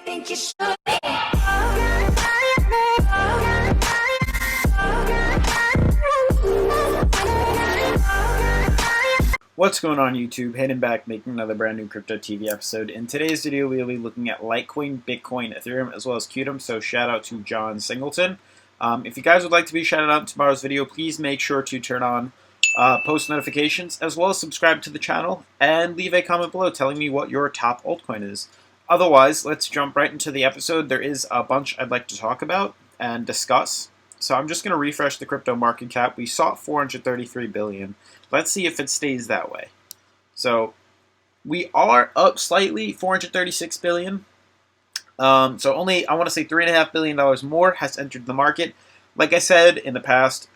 think you should. What's going on YouTube? Hayden back making another brand new Crypto TV episode. In today's video we'll be looking at Litecoin, Bitcoin, Ethereum, as well as Qtum, so shout out to John Singleton. If you guys would like to be shouted out in tomorrow's video, please make sure to turn on post notifications, as well as subscribe to the channel, and leave a comment below telling me what your top altcoin is. Otherwise, let's jump right into the episode. There is a bunch I'd like to talk about and discuss. So I'm just going to refresh the crypto market cap. We saw 433 billion. Let's see if it stays that way. So we are up slightly, 436 billion. So only, I want to say $3.5 billion more has entered the market. Like I said in the past,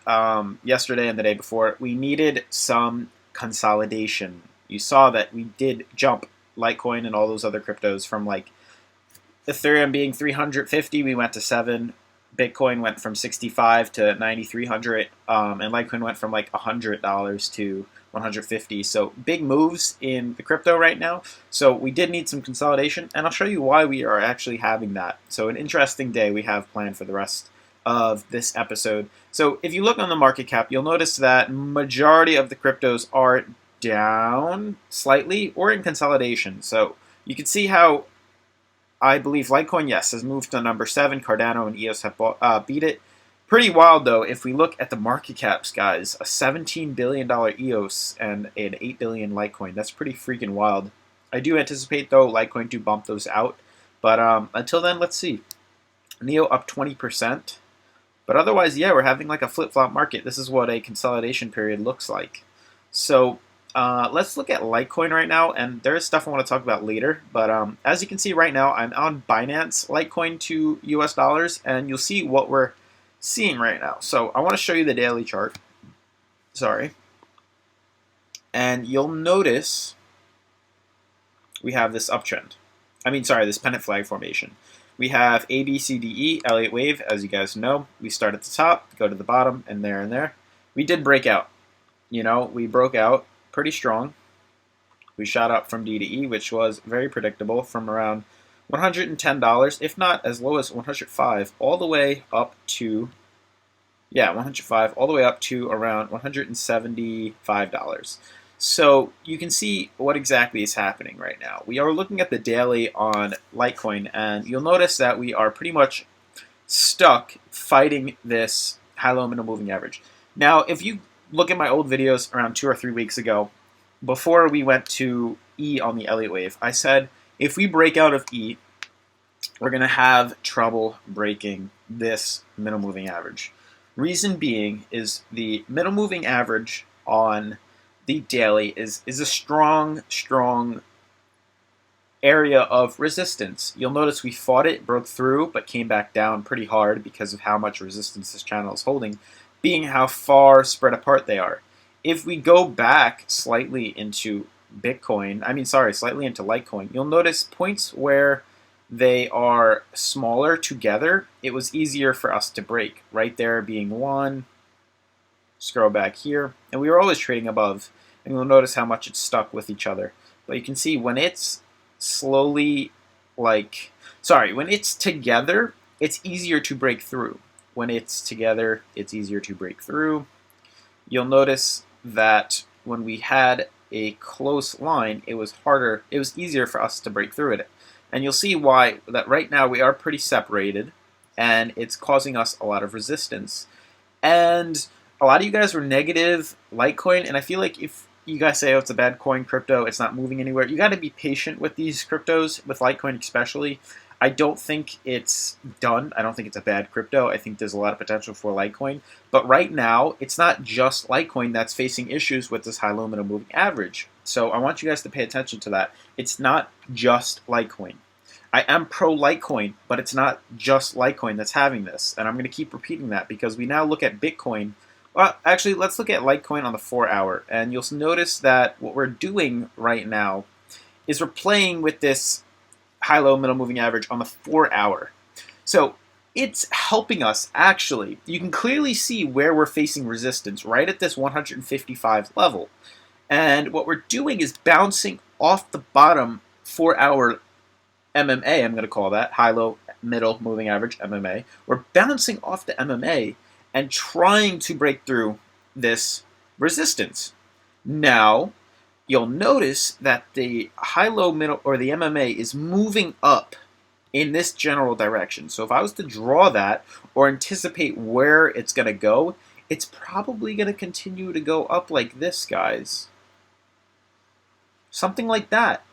yesterday and the day before, we needed some consolidation. You saw that we did jump Litecoin and all those other cryptos from like Ethereum being 350, we went to 7. Bitcoin went from 65 to 9,300, and Litecoin went from like $100 to 150. So big moves in the crypto right now. So we did need some consolidation, and I'll show you why we are actually having that. So an interesting day we have planned for the rest of this episode. So if you look on the market cap, you'll notice that majority of the cryptos are down slightly or in consolidation. So you can see how I believe Litecoin, yes, has moved to number 7. Cardano and EOS have beat it. Pretty wild, though, if we look at the market caps, guys. A $17 billion EOS and an $8 billion Litecoin. That's pretty freaking wild. I do anticipate, though, Litecoin to bump those out. But until then, let's see. Neo up 20%. But otherwise, yeah, we're having like a flip-flop market. This is what a consolidation period looks like. So let's look at Litecoin right now, and there is stuff I want to talk about later, but as you can see right now, I'm on Binance Litecoin to US dollars, and you'll see what we're seeing right now. So I want to show you the daily chart, and you'll notice we have this uptrend. This pennant flag formation. We have A, B, C, D, E, Elliott wave, as you guys know. We start at the top, go to the bottom, and there. We did break out. We broke out pretty strong. We shot up from D to E, which was very predictable, from around $110, if not as low as 105, all the way up to, 105, all the way up to around $175. So you can see what exactly is happening right now. We are looking at the daily on Litecoin, and you'll notice that we are pretty much stuck fighting this high-low middle moving average. Now, if you look at my old videos around 2 or 3 weeks ago, before we went to E on the Elliott wave, I said if we break out of E, we're going to have trouble breaking this middle moving average. Reason being is the middle moving average on the daily is a strong area of resistance. You'll notice we fought it, broke through, but came back down pretty hard because of how much resistance this channel is holding, being how far spread apart they are. If we go back slightly into slightly into Litecoin, you'll notice points where they are smaller together, it was easier for us to break. Right there being one, scroll back here, and we were always trading above, and you'll notice how much it's stuck with each other. But you can see when it's when it's together, it's easier to break through. When it's together, it's easier to break through. You'll notice that when we had a close line, it was easier for us to break through it. And you'll see why that right now we are pretty separated, and it's causing us a lot of resistance. And a lot of you guys were negative Litecoin, and I feel like if you guys say, oh, it's a bad coin, crypto, it's not moving anywhere, you got to be patient with these cryptos, with Litecoin especially. I don't think it's done. I don't think it's a bad crypto. I think there's a lot of potential for Litecoin. But right now, it's not just Litecoin that's facing issues with this high-low middle moving average. So I want you guys to pay attention to that. It's not just Litecoin. I am pro Litecoin, but it's not just Litecoin that's having this. And I'm going to keep repeating that because we now look at Bitcoin. Well, actually, let's look at Litecoin on the 4-hour. And you'll notice that what we're doing right now is we're playing with this high-low middle moving average on the 4-hour. So it's helping us, actually. You can clearly see where we're facing resistance, right at this 155 level. And what we're doing is bouncing off the bottom 4-hour MMA, I'm going to call that, high, low, middle, moving average, MMA. We're bouncing off the MMA and trying to break through this resistance. Now, you'll notice that the high, low, middle, or the MMA is moving up in this general direction. So if I was to draw that or anticipate where it's going to go, it's probably going to continue to go up like this, guys. Something like that.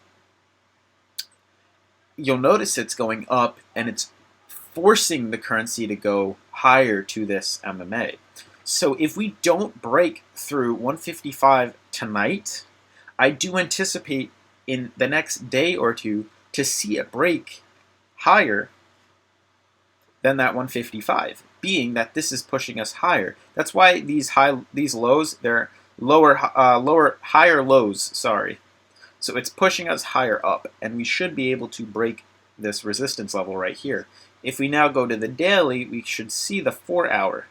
You'll notice it's going up and it's forcing the currency to go higher to this MMA. So if we don't break through 155 tonight, I do anticipate in the next day or two to see it break higher than that 155, being that this is pushing us higher. That's why these lows, they're higher lows, sorry. So it's pushing us higher up, and we should be able to break this resistance level right here. If we now go to the daily, we should see the 4-hour.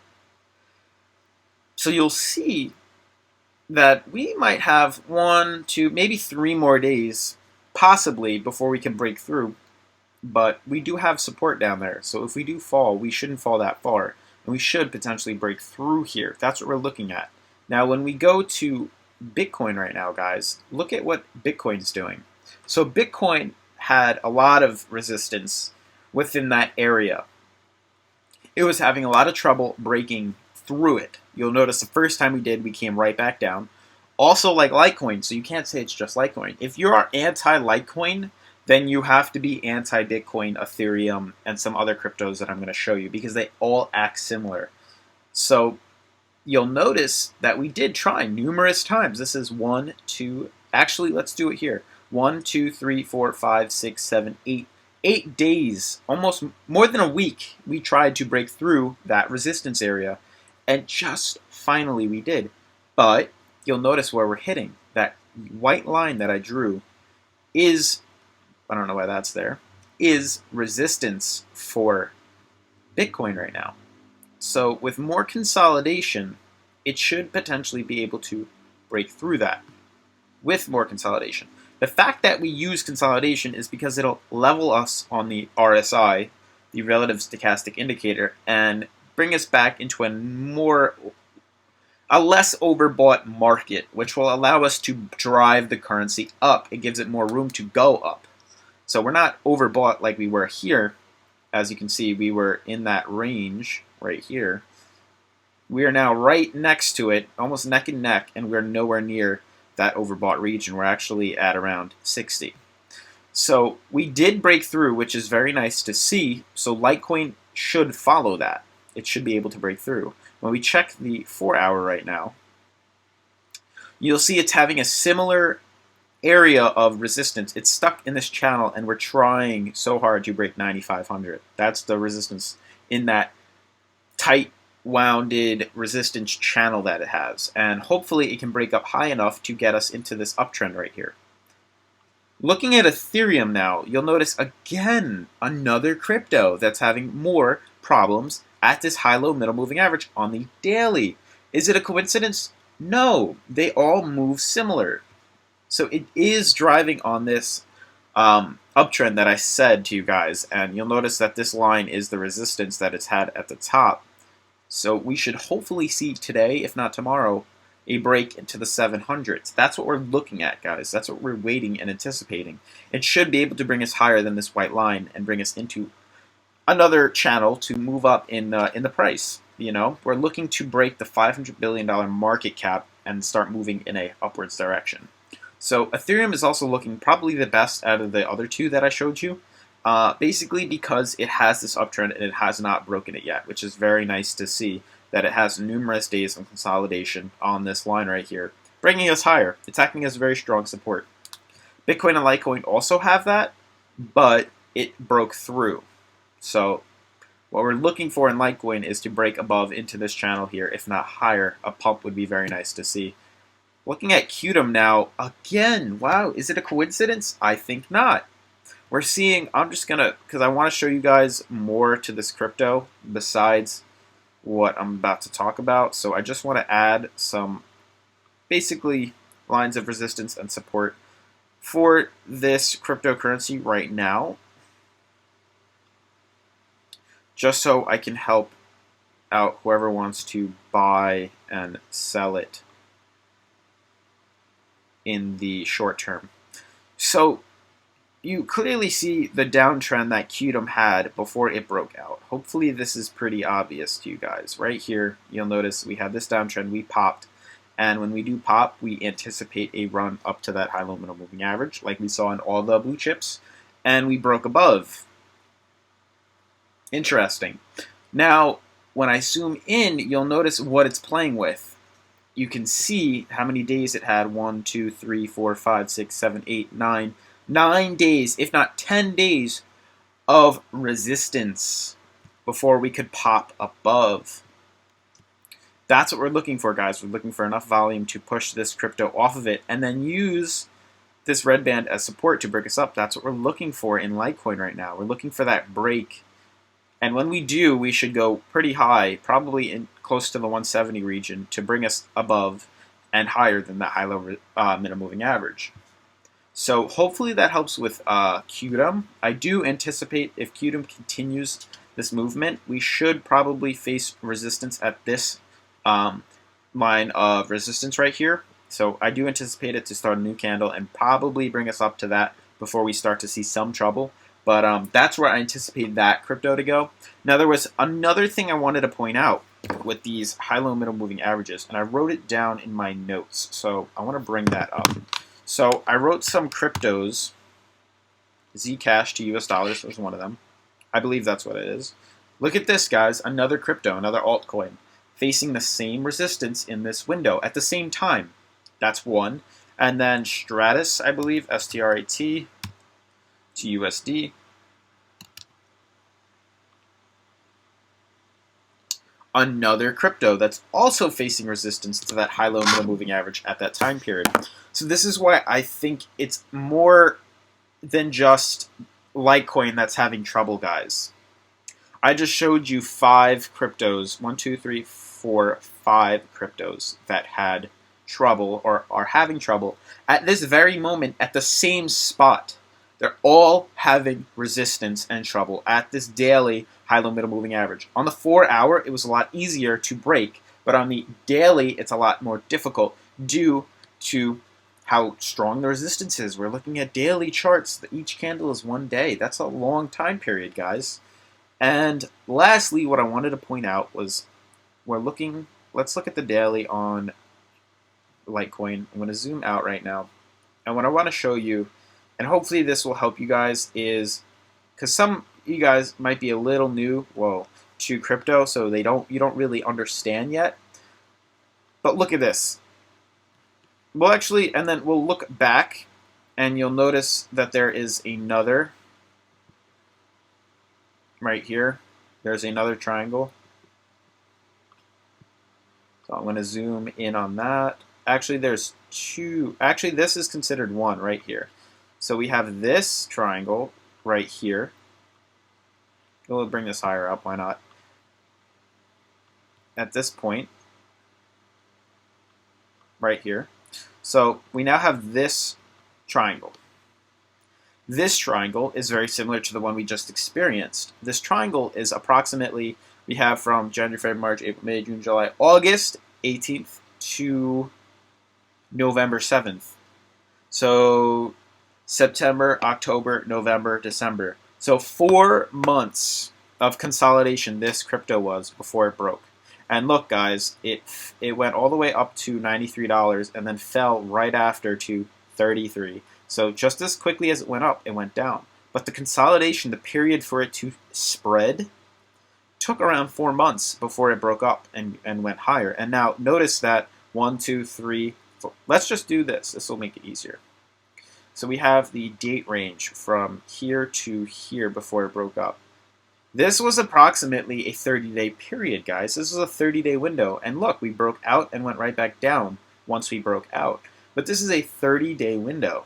So you'll see that we might have 1, 2, maybe 3 more days, possibly, before we can break through. But we do have support down there, so if we do fall, we shouldn't fall that far, and we should potentially break through here. That's what we're looking at. Now, when we go to Bitcoin right now, guys, look at what Bitcoin's doing. So Bitcoin had a lot of resistance within that area. It was having a lot of trouble breaking through it. You'll notice the first time we did, we came right back down. Also like Litecoin, so you can't say it's just Litecoin. If you are anti-Litecoin, then you have to be anti-Bitcoin, Ethereum, and some other cryptos that I'm going to show you because they all act similar. So you'll notice that we did try numerous times. This is 1, 2, actually let's do it here. 1, 2, 3, 4, 5, 6, 7, 8. 8 days, almost more than a week, we tried to break through that resistance area, and just finally we did. But you'll notice where we're hitting. That white line that I drew is, I don't know why that's there, is resistance for Bitcoin right now. So with more consolidation, it should potentially be able to break through that with more consolidation. The fact that we use consolidation is because it'll level us on the RSI, the relative stochastic indicator, and bring us back into a less overbought market, which will allow us to drive the currency up. It gives it more room to go up. So we're not overbought like we were here. As you can see, we were in that range right here. We are now right next to it, almost neck and neck, and we're nowhere near that overbought region. We're actually at around 60. So we did break through, which is very nice to see. So Litecoin should follow that. It should be able to break through. When we check the 4-hour right now, you'll see it's having a similar area of resistance. It's stuck in this channel, and we're trying so hard to break 9,500. That's the resistance in that tight wounded resistance channel that it has, and hopefully it can break up high enough to get us into this uptrend right here. Looking at Ethereum now, you'll notice again another crypto that's having more problems at this high-low middle moving average on the daily. Is it a coincidence? No, they all move similar. So it is driving on this uptrend that I said to you guys, and you'll notice that this line is the resistance that it's had at the top. So we should hopefully see today, if not tomorrow, a break into the 700s. That's what we're looking at, guys. That's what we're waiting and anticipating. It should be able to bring us higher than this white line and bring us into another channel to move up in the price. You know, we're looking to break the $500 billion market cap and start moving in a upwards direction. So Ethereum is also looking probably the best out of the other two that I showed you. Basically because it has this uptrend and it has not broken it yet, which is very nice to see that it has numerous days of consolidation on this line right here, bringing us higher. It's acting as very strong support. Bitcoin and Litecoin also have that, but it broke through. So what we're looking for in Litecoin is to break above into this channel here, if not higher. A pump would be very nice to see. Looking at Qtum now, again, wow, is it a coincidence? I think not. We're seeing, I'm just going to, because I want to show you guys more to this crypto besides what I'm about to talk about. So I just want to add some basically lines of resistance and support for this cryptocurrency right now. just so I can help out whoever wants to buy and sell it in the short term. So you clearly see the downtrend that Qtum had before it broke out. Hopefully this is pretty obvious to you guys. Right here, you'll notice we have this downtrend, we popped, and when we do pop, we anticipate a run up to that high-low middle moving average, like we saw in all the blue chips, and we broke above. Interesting. Now, when I zoom in, you'll notice what it's playing with. You can see how many days it had. 1, 2, 3, 4, 5, 6, 7, 8, 9. 9 days, if not 10 days, of resistance before we could pop above. That's what we're looking for, guys. We're looking for enough volume to push this crypto off of it and then use this red band as support to break us up. That's what we're looking for in Litecoin right now. We're looking for that break. And when we do, we should go pretty high, probably in close to the 170 region to bring us above and higher than that high-low middle moving average. So hopefully that helps with Qtum. I do anticipate if Qtum continues this movement, we should probably face resistance at this line of resistance right here. So I do anticipate it to start a new candle and probably bring us up to that before we start to see some trouble. But that's where I anticipate that crypto to go. Now there was another thing I wanted to point out with these high-low middle moving averages, and I wrote it down in my notes. So I want to bring that up. So I wrote some cryptos. Zcash to US dollars was one of them. I believe that's what it is. Look at this, guys. Another crypto, another altcoin, facing the same resistance in this window at the same time. That's one. And then Stratus, I believe, STRAT to USD. Another crypto that's also facing resistance to that high-low middle moving average at that time period. So this is why I think it's more than just Litecoin that's having trouble, guys. I just showed you 5 cryptos, 1, 2, 3, 4, 5 cryptos that had trouble or are having trouble at this very moment at the same spot. They're all having resistance and trouble at this daily high-low middle moving average. On the 4-hour, it was a lot easier to break, but on the daily, it's a lot more difficult due to how strong the resistance is. We're looking at daily charts. Each candle is 1 day. That's a long time period, guys. And lastly, what I wanted to point out was let's look at the daily on Litecoin. I'm going to zoom out right now. And what I want to show you, and hopefully this will help you guys, is because some of you guys might be a little new, to crypto, so you don't really understand yet. But look at this. Well, actually, and then we'll look back, and you'll notice that there is another right here. There's another triangle. So I'm going to zoom in on that. Actually, there's 2. Actually, this is considered 1 right here. So we have this triangle right here. We'll bring this higher up, why not? At this point, right here. So we now have this triangle. This triangle is very similar to the one we just experienced. This triangle is approximately, we have from January, February, March, April, May, June, July, August 18th to November 7th. So September, October, November, December. So 4 months of consolidation this crypto was before it broke. And look, guys, it went all the way up to $93 and then fell right after to $33. So just as quickly as it went up, it went down. But the consolidation, the period for it to spread, took around 4 months before it broke up and went higher. And now notice that 1, 2, 3, 4. Let's just do this. This will make it easier. So we have the date range from here to here before it broke up. This was approximately a 30-day period, guys. This was a 30-day window. And look, we broke out and went right back down once we broke out. But this is a 30-day window.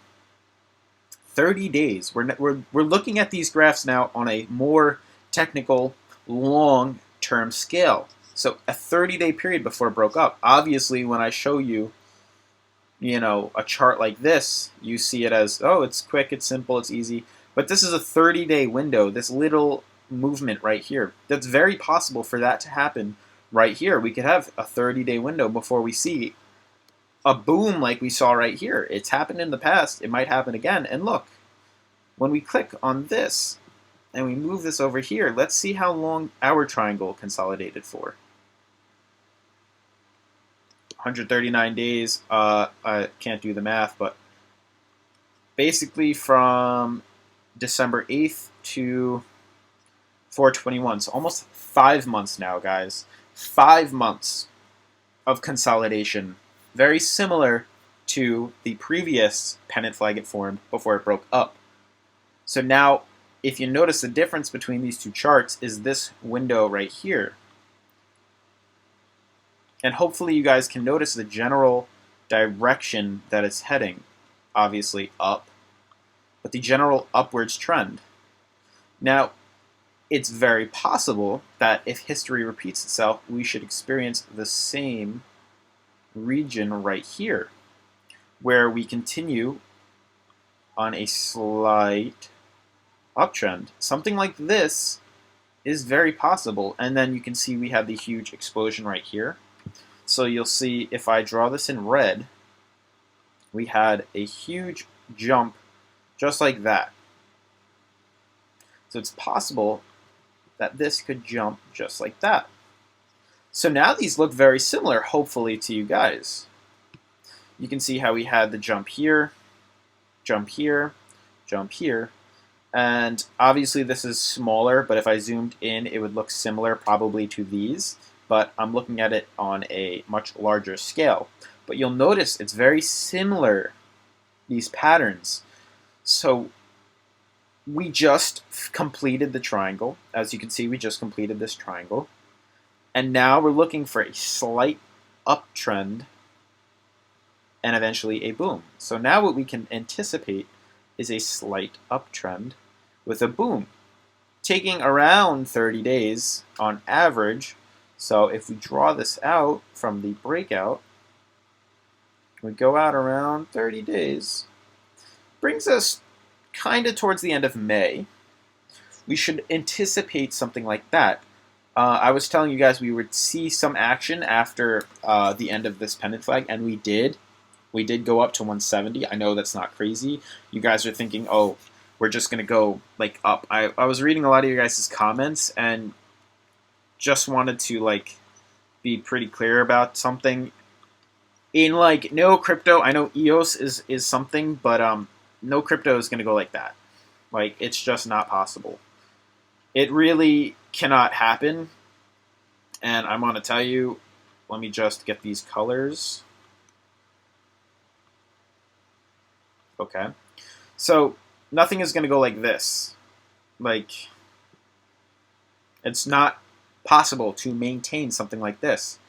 30 days. We're looking at these graphs now on a more technical, long-term scale. So a 30-day period before it broke up. Obviously, when I show you, a chart like this, you see it as, oh, it's quick, it's simple, it's easy. But this is a 30-day window. This little movement right here. That's very possible for that to happen right here. We could have a 30-day window before we see a boom like we saw right here. It's happened in the past. It might happen again. And look, when we click on this and we move this over here, let's see how long our triangle consolidated for. 139 days. I can't do the math, but basically from December 8th to 4/21. So almost 5 months now, guys. 5 months of consolidation. Very similar to the previous pennant flag it formed before it broke up. So now, if you notice, the difference between these two charts is this window right here. And hopefully you guys can notice the general direction that it's heading. Obviously up, but the general upwards trend. Now, it's very possible that if history repeats itself, we should experience the same region right here, where we continue on a slight uptrend. Something like this is very possible, and then you can see we have the huge explosion right here. So you'll see if I draw this in red, we had a huge jump just like that. So it's possible that this could jump just like that. So now these look very similar, hopefully, to you guys. You can see how we had the jump here, jump here, jump here. And obviously this is smaller, but if I zoomed in, it would look similar probably to these. But I'm looking at it on a much larger scale. But you'll notice it's very similar, these patterns. So we just completed the triangle. As you can see, we just completed this triangle. And now we're looking for a slight uptrend and eventually a boom. So now what we can anticipate is a slight uptrend with a boom, taking around 30 days on average. So if we draw this out from the breakout, we go out around 30 days, brings us kind of towards the end of May. We should anticipate something like that. I was telling you guys we would see some action after the end of this pennant flag, and we did. We did go up to 170. I know that's not crazy. You guys are thinking, oh, we're just going to go like up. I was reading a lot of your guys' comments and just wanted to like be pretty clear about something. In like no crypto, I know EOS is something, but no crypto is going to go like that. Like, it's just not possible. It really cannot happen. And I'm going to tell you, let me just get these colors. Okay. So nothing is going to go like this. Like, it's not possible to maintain something like this.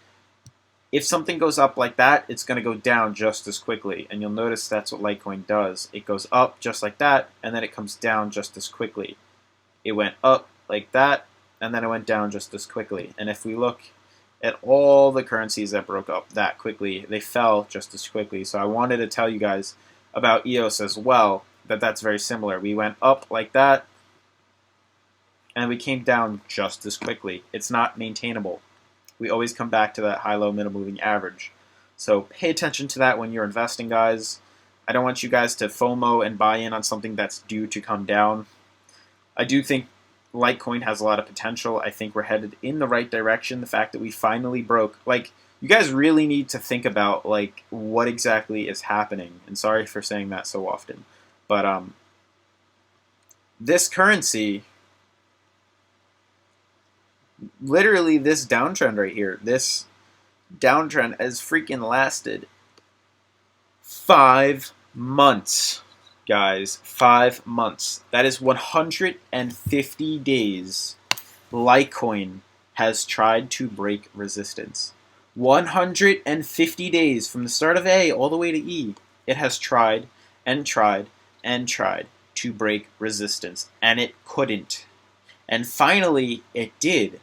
If something goes up like that, it's going to go down just as quickly. And you'll notice that's what Litecoin does. It goes up just like that, and then it comes down just as quickly. It went up like that, and then it went down just as quickly. And if we look at all the currencies that broke up that quickly, they fell just as quickly. So I wanted to tell you guys about EOS as well, that that's very similar. We went up like that, and we came down just as quickly. It's not maintainable. We always come back to that high-low middle moving average. So pay attention to that when you're investing, guys. I don't want you guys to FOMO and buy in on something that's due to come down. I do think Litecoin has a lot of potential. I think we're headed in the right direction. The fact that we finally broke, like, you guys really need to think about like what exactly is happening. And sorry for saying that so often, but this currency, literally this downtrend right here, this downtrend has freaking lasted 5 months, guys. 5 months. That is 150 days Litecoin has tried to break resistance. 150 days from the start of A all the way to E. It has tried and tried and tried to break resistance, and it couldn't. And finally, it did.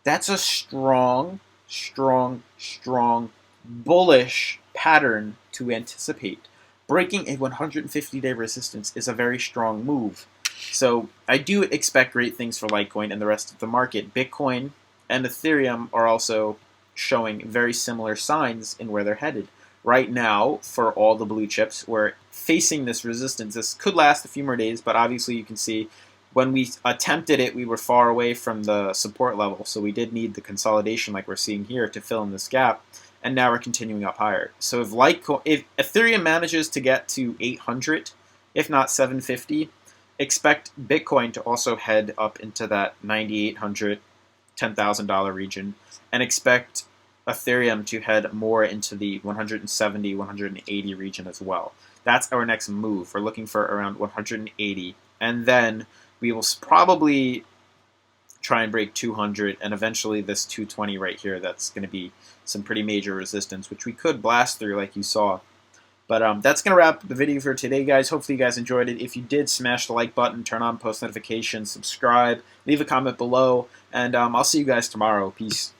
That's a strong, strong, strong, bullish pattern to anticipate. Breaking a 150-day resistance is a very strong move. So I do expect great things for Litecoin and the rest of the market. Bitcoin and Ethereum are also showing very similar signs in where they're headed. Right now, for all the blue chips, we're facing this resistance. This could last a few more days, but obviously you can see when we attempted it, we were far away from the support level. So we did need the consolidation like we're seeing here to fill in this gap. And now we're continuing up higher. So if Ethereum manages to get to 800, if not 750, expect Bitcoin to also head up into that 9,800, $10,000 region, and expect Ethereum to head more into the 170, 180 region as well. That's our next move. We're looking for around 180, and then we will probably try and break 200, and eventually this 220 right here, that's going to be some pretty major resistance, which we could blast through like you saw. But that's going to wrap up the video for today, guys. Hopefully you guys enjoyed it. If you did, smash the like button, turn on post notifications, subscribe, leave a comment below, and I'll see you guys tomorrow. Peace.